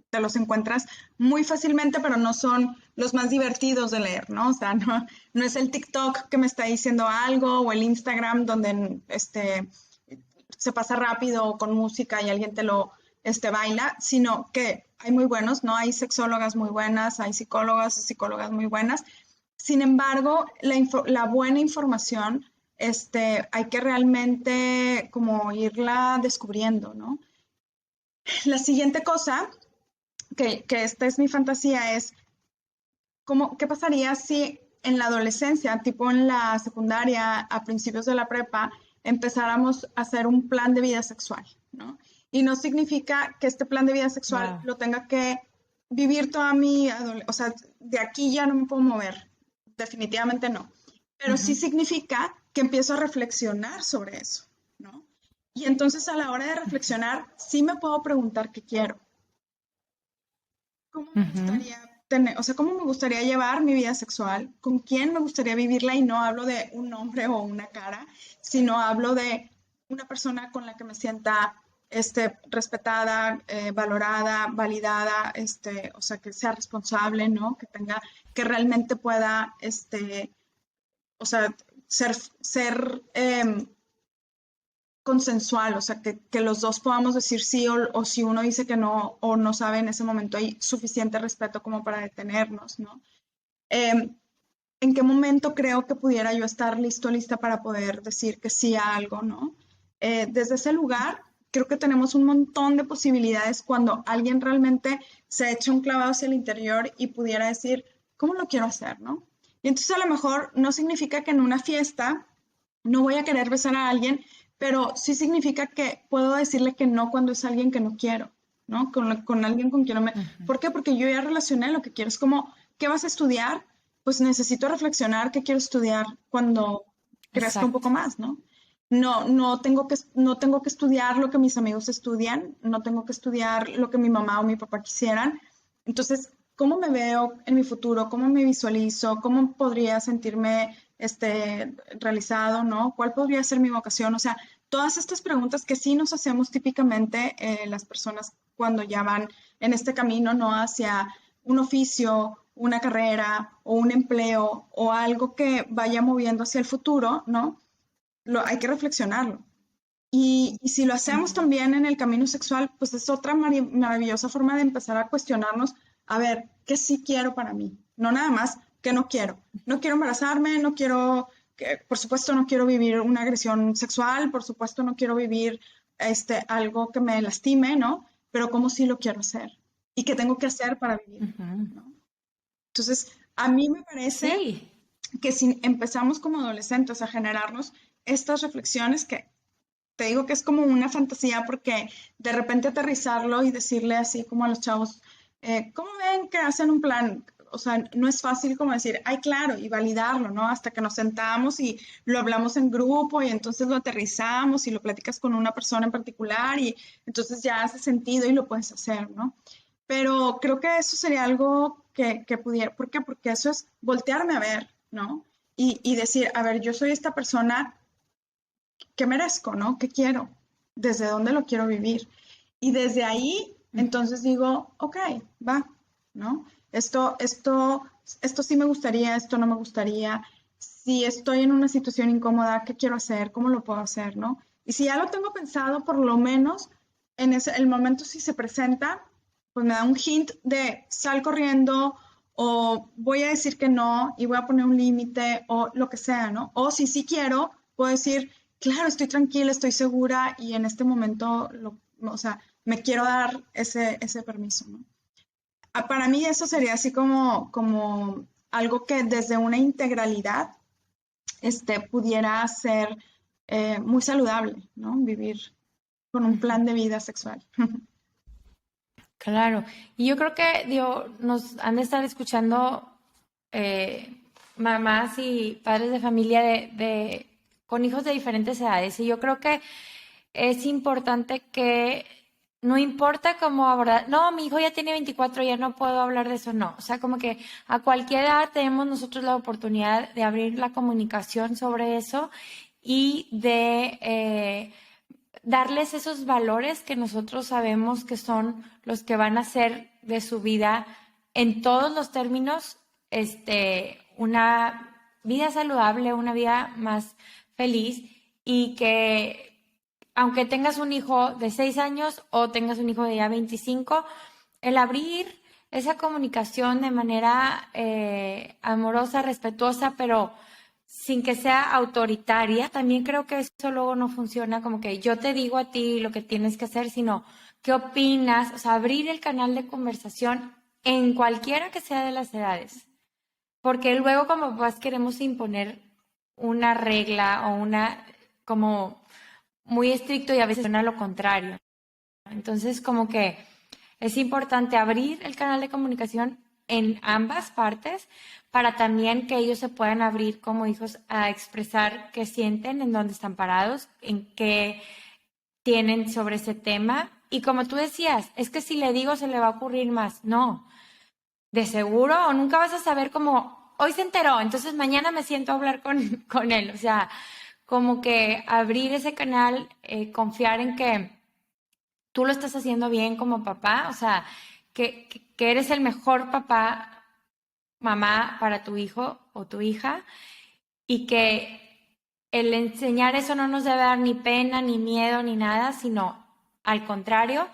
te los encuentras muy fácilmente, pero no son los más divertidos de leer, ¿no? O sea, no es el TikTok que me está diciendo algo o el Instagram donde se pasa rápido con música y alguien te lo baila, sino que hay muy buenos, ¿no? Hay sexólogas muy buenas, hay psicólogas y psicólogas muy buenas. Sin embargo, la buena información, hay que realmente como irla descubriendo, ¿no? La siguiente cosa, que esta es mi fantasía, es ¿qué pasaría si en la adolescencia, tipo en la secundaria, a principios de la prepa, empezáramos a hacer un plan de vida sexual, ¿no? Y no significa que este plan de vida sexual Wow. lo tenga que vivir toda o sea, de aquí ya no me puedo mover, definitivamente no. Pero sí Ujú, significa que empiezo a reflexionar sobre eso, ¿no? Y entonces a la hora de reflexionar, sí me puedo preguntar qué quiero, cómo me ujú. gustaría tener, o sea, cómo me gustaría llevar mi vida sexual, con quién me gustaría vivirla, y no hablo de un nombre o una cara, sino hablo de una persona con la que me sienta respetada, valorada, validada, o sea, que sea responsable, ¿no? Que tenga, que realmente pueda, o sea, ser consensual, o sea, que los dos podamos decir sí, o si uno dice que no o no sabe en ese momento, hay suficiente respeto como para detenernos, ¿no? Eh, ¿En qué momento creo que pudiera yo estar listo, lista para poder decir que sí a algo, ¿no? Desde ese lugar, creo que tenemos un montón de posibilidades cuando alguien realmente se echa un clavado hacia el interior y pudiera decir, ¿cómo lo quiero hacer, no? Y entonces a lo mejor no significa que en una fiesta no voy a querer besar a alguien, pero sí significa que puedo decirle que no cuando es alguien que no quiero, ¿no? Con alguien con quien no me... Ujú. ¿Por qué? Porque yo ya relacioné lo que quiero. Es como, ¿qué vas a estudiar? Pues necesito reflexionar qué quiero estudiar cuando crezca un Exacto. poco más, ¿no? No tengo que estudiar lo que mis amigos estudian, no tengo que estudiar lo que mi mamá o mi papá quisieran. Entonces, ¿cómo me veo en mi futuro? ¿Cómo me visualizo? ¿Cómo podría sentirme realizado, ¿no? ¿Cuál podría ser mi vocación? O sea, todas estas preguntas que sí nos hacemos típicamente las personas cuando ya van en este camino, ¿no? Hacia un oficio, una carrera o un empleo o algo que vaya moviendo hacia el futuro, ¿no? Hay que reflexionarlo. Y si lo hacemos Ujú. también en el camino sexual, pues es otra maravillosa forma de empezar a cuestionarnos, a ver, ¿qué sí quiero para mí? No nada más, ¿qué no quiero? No quiero embarazarme, no quiero, por supuesto no quiero vivir una agresión sexual, por supuesto no quiero vivir algo que me lastime, ¿no? Pero ¿cómo sí lo quiero hacer? ¿Y qué tengo que hacer para vivirlo? Ujú. ¿No? Entonces, a mí me parece Sí, que si empezamos como adolescentes a generarnos estas reflexiones que te digo que es como una fantasía porque de repente aterrizarlo y decirle así como a los chavos, ¿cómo ven que hacen un plan? O sea, no es fácil como decir, ay, claro, y validarlo, ¿no? Hasta que nos sentamos y lo hablamos en grupo y entonces lo aterrizamos y lo platicas con una persona en particular y entonces ya hace sentido y lo puedes hacer, ¿no? Pero creo que eso sería algo que pudiera, ¿por qué? Porque eso es voltearme a ver, ¿no? Y decir, a ver, yo soy esta persona qué merezco, ¿no? ¿Qué quiero? ¿Desde dónde lo quiero vivir? Y desde ahí, entonces digo, ok, va, ¿no? Esto sí me gustaría, esto no me gustaría. Si estoy en una situación incómoda, ¿qué quiero hacer? ¿Cómo lo puedo hacer, no? Y si ya lo tengo pensado, por lo menos en el momento si se presenta, pues me da un hint de sal corriendo o voy a decir que no y voy a poner un límite o lo que sea, ¿no? O si sí quiero, puedo decir, claro, estoy tranquila, estoy segura y en este momento, o sea, me quiero dar ese permiso, ¿no? Para mí eso sería así como algo que desde una integralidad pudiera ser muy saludable, ¿no? Vivir con un ujú, plan de vida sexual. claro. Y yo creo que, digo, nos han de estar escuchando eh, mamás y padres de familia con hijos de diferentes edades. Y yo creo que es importante que no importa cómo abordar, no, mi hijo ya tiene 24, ya no puedo hablar de eso, no. O sea, como que a cualquier edad tenemos nosotros la oportunidad de abrir la comunicación sobre eso y de darles esos valores que nosotros sabemos que son los que van a hacer de su vida en todos los términos, una vida saludable, una vida más feliz y que aunque tengas un hijo de 6 años o tengas un hijo de ya 25, el abrir esa comunicación de manera amorosa, respetuosa, pero sin que sea autoritaria, también creo que eso luego no funciona como que yo te digo a ti lo que tienes que hacer, sino qué opinas, o sea, abrir el canal de conversación en cualquiera que sea de las edades, porque luego como papás queremos imponer una regla o una como muy estricto y a veces suena lo contrario. Entonces, como que es importante abrir el canal de comunicación en ambas partes para también que ellos se puedan abrir como hijos a expresar qué sienten, en dónde están parados, en qué tienen sobre ese tema. Y como tú decías, es que si le digo se le va a ocurrir más. No, de seguro, o nunca vas a saber cómo, hoy se enteró, entonces mañana me siento a hablar con él. O sea, como que abrir ese canal, confiar en que tú lo estás haciendo bien como papá, o sea, que eres el mejor papá, mamá para tu hijo o tu hija, y que el enseñar eso no nos debe dar ni pena, ni miedo, ni nada, sino al contrario,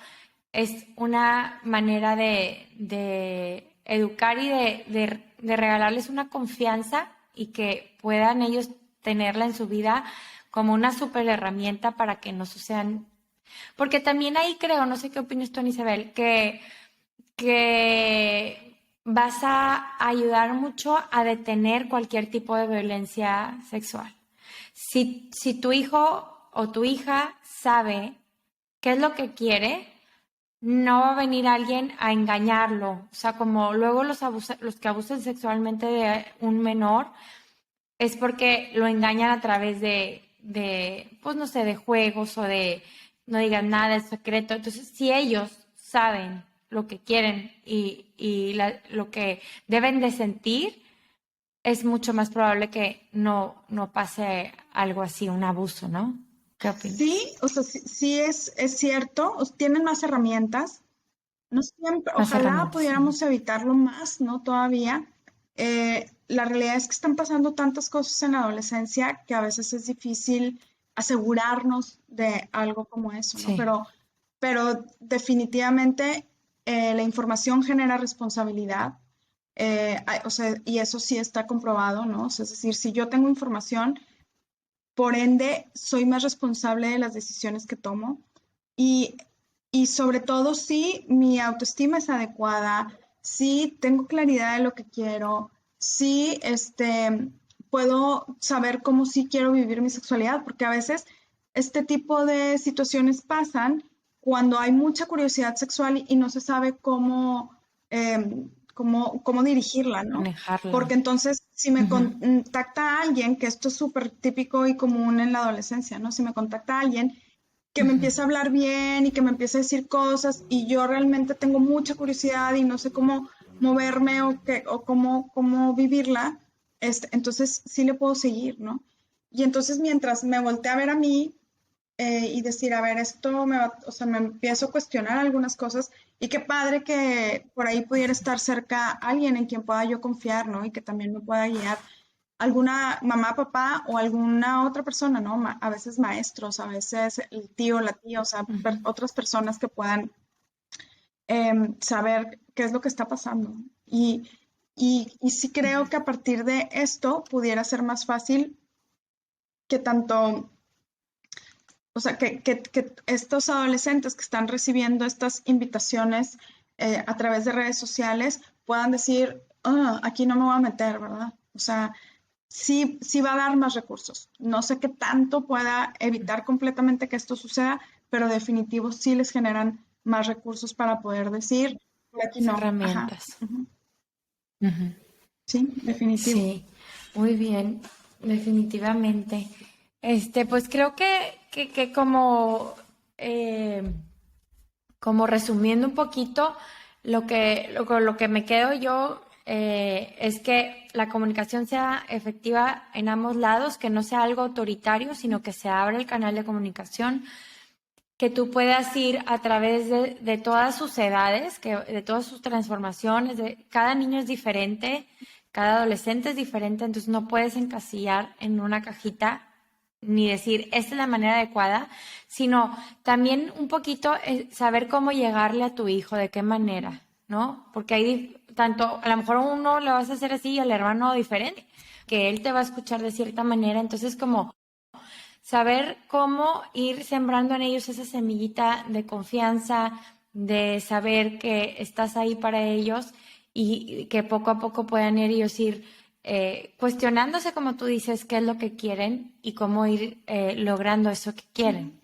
es una manera de educar y de regalarles una confianza y que puedan ellos tenerla en su vida como una súper herramienta para que no sucedan. Porque también ahí creo, no sé qué opinas tú, Isabel, que vas a ayudar mucho a detener cualquier tipo de violencia sexual. Si tu hijo o tu hija sabe qué es lo que quiere, no va a venir alguien a engañarlo. O sea, como luego los que abusan sexualmente de un menor es porque lo engañan a través pues no sé, de juegos o de no digan nada, es secreto. Entonces, si ellos saben lo que quieren y lo que deben de sentir, es mucho más probable que no pase algo así, un abuso, ¿no? ¿Qué opinas? Sí, o sea, sí es cierto, tienen más herramientas. No siempre, Más ojalá herramientas. Ujú. pudiéramos evitarlo más, ¿no? Todavía. La realidad es que están pasando tantas cosas en la adolescencia que a veces es difícil asegurarnos de algo como eso, ¿no? Sí. Pero definitivamente la información genera responsabilidad. O sea, y eso sí está comprobado, ¿no? O sea, es decir, si yo tengo información, por ende, soy más responsable de las decisiones que tomo y, y sobre todo si mi autoestima es adecuada, si tengo claridad de lo que quiero, si puedo saber cómo sí quiero vivir mi sexualidad, porque a veces este tipo de situaciones pasan cuando hay mucha curiosidad sexual y no se sabe cómo dirigirla, ¿no? Manejarla. Porque entonces, si me Ujú. contacta alguien, que esto es súper típico y común en la adolescencia, ¿no? Si me contacta alguien que me Ujú. empieza a hablar bien y que me empieza a decir cosas y yo realmente tengo mucha curiosidad y no sé cómo moverme o cómo vivirla, entonces sí le puedo seguir, ¿no? Y entonces mientras me volteé a ver a mí y decir, a ver, esto me va, o sea, me empiezo a cuestionar algunas cosas y qué padre que por ahí pudiera estar cerca alguien en quien pueda yo confiar, ¿no? Y que también me pueda guiar alguna mamá, papá o alguna otra persona, ¿no? A veces maestros, a veces el tío, la tía, o sea, Ujú. otras personas que puedan saber qué es lo que está pasando. Y sí creo que a partir de esto pudiera ser más fácil que tanto, o sea, que estos adolescentes que están recibiendo estas invitaciones a través de redes sociales puedan decir, "Ah, aquí no me voy a meter, ¿verdad? O sea, sí va a dar más recursos. No sé qué tanto pueda evitar completamente que esto suceda, pero definitivo sí les generan más recursos para poder decir, por aquí Las no. Ajá. herramientas. Ujú. Ujú. Sí, definitivo. Sí, muy bien, definitivamente. Pues creo que eh, como resumiendo un poquito, lo que me quedo yo es que la comunicación sea efectiva en ambos lados, que no sea algo autoritario, sino que se abra el canal de comunicación, que tú puedas ir a través de todas sus edades, de todas sus transformaciones, cada niño es diferente, cada adolescente es diferente, entonces no puedes encasillar en una cajita ni decir, esta es la manera adecuada, sino también un poquito saber cómo llegarle a tu hijo, de qué manera, ¿no? Porque hay tanto, a lo mejor a uno le vas a hacer así y al hermano diferente, que él te va a escuchar de cierta manera, entonces como saber cómo ir sembrando en ellos esa semillita de confianza, de saber que estás ahí para ellos y que poco a poco puedan ellos ir cuestionándose, como tú dices, qué es lo que quieren y cómo ir logrando eso que quieren.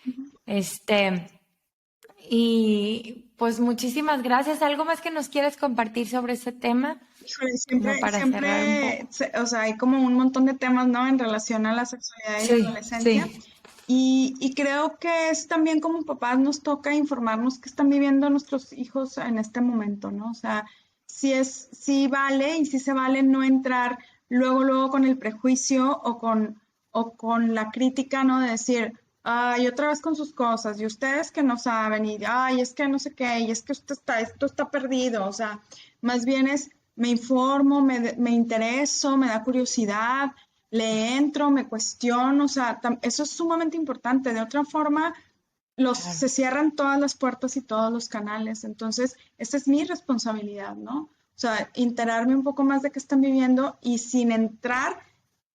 Ujú, ujú. Este, Y pues muchísimas gracias. ¿Algo más que nos quieres compartir sobre ese tema? Híjole, Como para cerrar un poco. o sea, hay como un montón de temas, ¿no? En relación a la sexualidad y la Sí, adolescencia. sí. Y creo que es también como papás nos toca informarnos qué están viviendo nuestros hijos en este momento, ¿no? O sea, si vale y si se vale no entrar luego con el prejuicio o con la crítica, ¿no? De decir, ay, otra vez con sus cosas, y ustedes que no saben, y ay, es que no sé qué, y es que esto está perdido, o sea, más bien es, me informo, me intereso, me da curiosidad, le entro, me cuestiono, o sea, eso es sumamente importante. De otra forma, Claro. se cierran todas las puertas y todos los canales. Entonces, esa es mi responsabilidad, ¿no? O sea, enterarme un poco más de qué están viviendo y sin entrar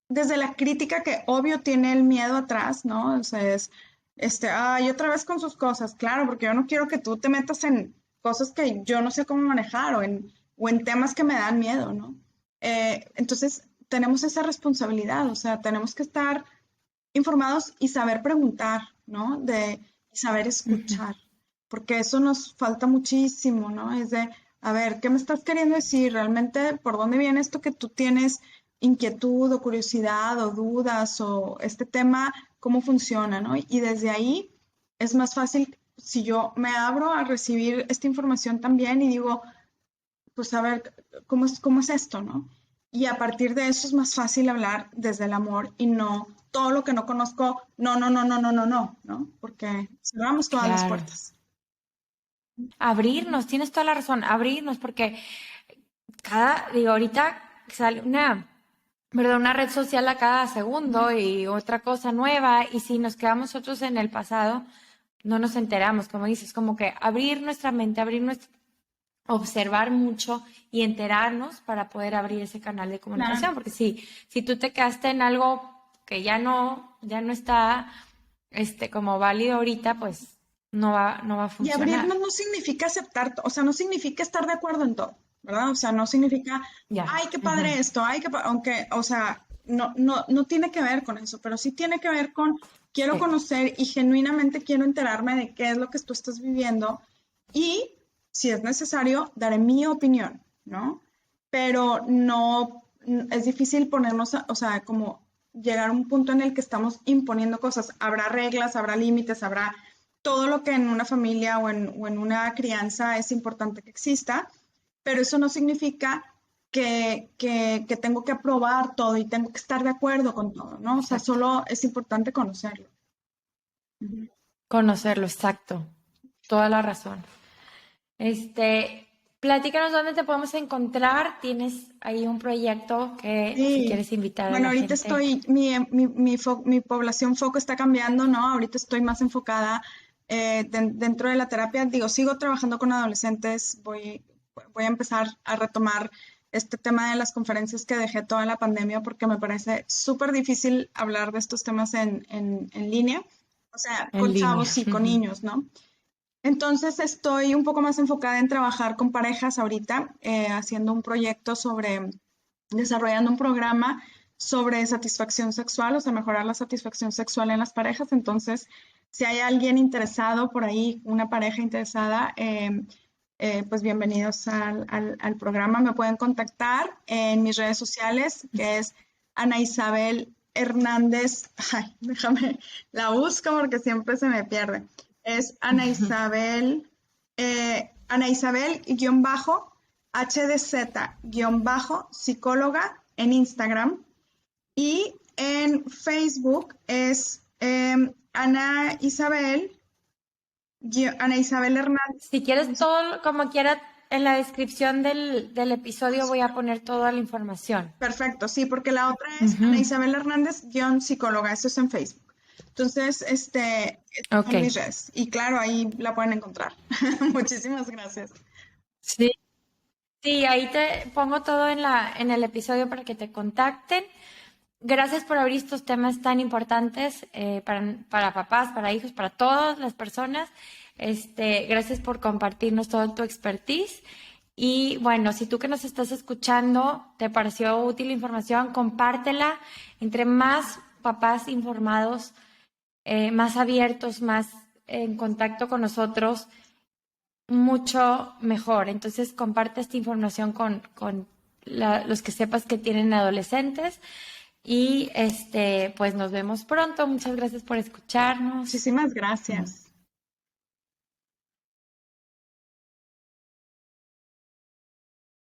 desde la crítica que obvio tiene el miedo atrás, ¿no? O sea, ay, otra vez con sus cosas, claro, porque yo no quiero que tú te metas en cosas que yo no sé cómo manejar o en temas que me dan miedo, ¿no? Entonces, tenemos esa responsabilidad, o sea, tenemos que estar informados y saber preguntar, ¿no? Y saber Ujú. escuchar, porque eso nos falta muchísimo, ¿no? Es de, a ver, ¿qué me estás queriendo decir? ¿Realmente por dónde viene esto que tú tienes inquietud o curiosidad o dudas o este tema, cómo funciona, ¿no? Y desde ahí es más fácil si yo me abro a recibir esta información también y digo, pues a ver, cómo es esto, ¿no? Y a partir de eso es más fácil hablar desde el amor y no todo lo que no conozco, no, porque cerramos todas las Claro. puertas. Abrirnos, tienes toda la razón, abrirnos, porque digo, ahorita sale una red social a cada segundo y otra cosa nueva, y si nos quedamos nosotros en el pasado, no nos enteramos, como dices, como que abrir nuestra mente, observar mucho y enterarnos para poder abrir ese canal de Claro. comunicación, porque si tú te quedaste en algo que ya no está como válido ahorita, pues no va a Y funcionar. abrirnos no significa aceptar, o sea, no significa estar de acuerdo en todo, ¿verdad? O sea, no significa, Ya. ay, qué Ujú. padre esto, ay, aunque, o sea, no tiene que ver con eso, pero sí tiene que ver con, quiero Sí, conocer y genuinamente quiero enterarme de qué es lo que tú estás viviendo y, si es necesario, daré mi opinión, ¿no? Pero no, es difícil ponernos, o sea, como llegar a un punto en el que estamos imponiendo cosas. Habrá reglas, habrá límites, habrá todo lo que en una familia o en una crianza es importante que exista, pero eso no significa que tengo que aprobar todo y tengo que estar de acuerdo con todo, ¿no? O sea, exacto. solo es importante conocerlo. Ujú. Conocerlo, exacto. Toda la razón. Platícanos dónde te podemos encontrar. Tienes ahí un proyecto que si Sí, quieres invitar a bueno, la ahorita gente. estoy, mi población foco está cambiando, ¿no? Ahorita estoy más enfocada dentro de la terapia. Digo, sigo trabajando con adolescentes, voy a empezar a retomar este tema de las conferencias que dejé toda la pandemia porque me parece súper difícil hablar de estos temas en línea, o sea, En con línea. chavos y con Ujú. niños, ¿no? Entonces estoy un poco más enfocada en trabajar con parejas ahorita, haciendo un proyecto desarrollando un programa sobre satisfacción sexual, o sea, mejorar la satisfacción sexual en las parejas. Entonces, si hay alguien interesado por ahí, una pareja interesada, pues bienvenidos al programa. Me pueden contactar en mis redes sociales, que es Ana Isabel Hernández. Ay, déjame, la busco porque siempre se me pierde. Es Ana Isabel guión bajo HDZ guión bajo psicóloga en Instagram y en Facebook es Ana Isabel Hernández. Si quieres todo como quiera, en la descripción del episodio voy a poner toda la información. Perfecto, sí, porque la otra es Ana Ujú. Isabel Hernández guión psicóloga, eso es en Facebook. Entonces, estas Ok. son mis redes y claro, ahí la pueden encontrar. Muchísimas gracias. Sí. Sí, ahí te pongo todo en el episodio para que te contacten. Gracias por abrir estos temas tan importantes para papás, para hijos, para todas las personas. Gracias por compartirnos toda tu expertise. Y bueno, si tú que nos estás escuchando te pareció útil la información, compártela. Entre más papás informados, más abiertos, más en contacto con nosotros, mucho mejor. Entonces, comparte esta información con los que sepas que tienen adolescentes y pues nos vemos pronto. Muchas gracias por escucharnos. Muchísimas gracias.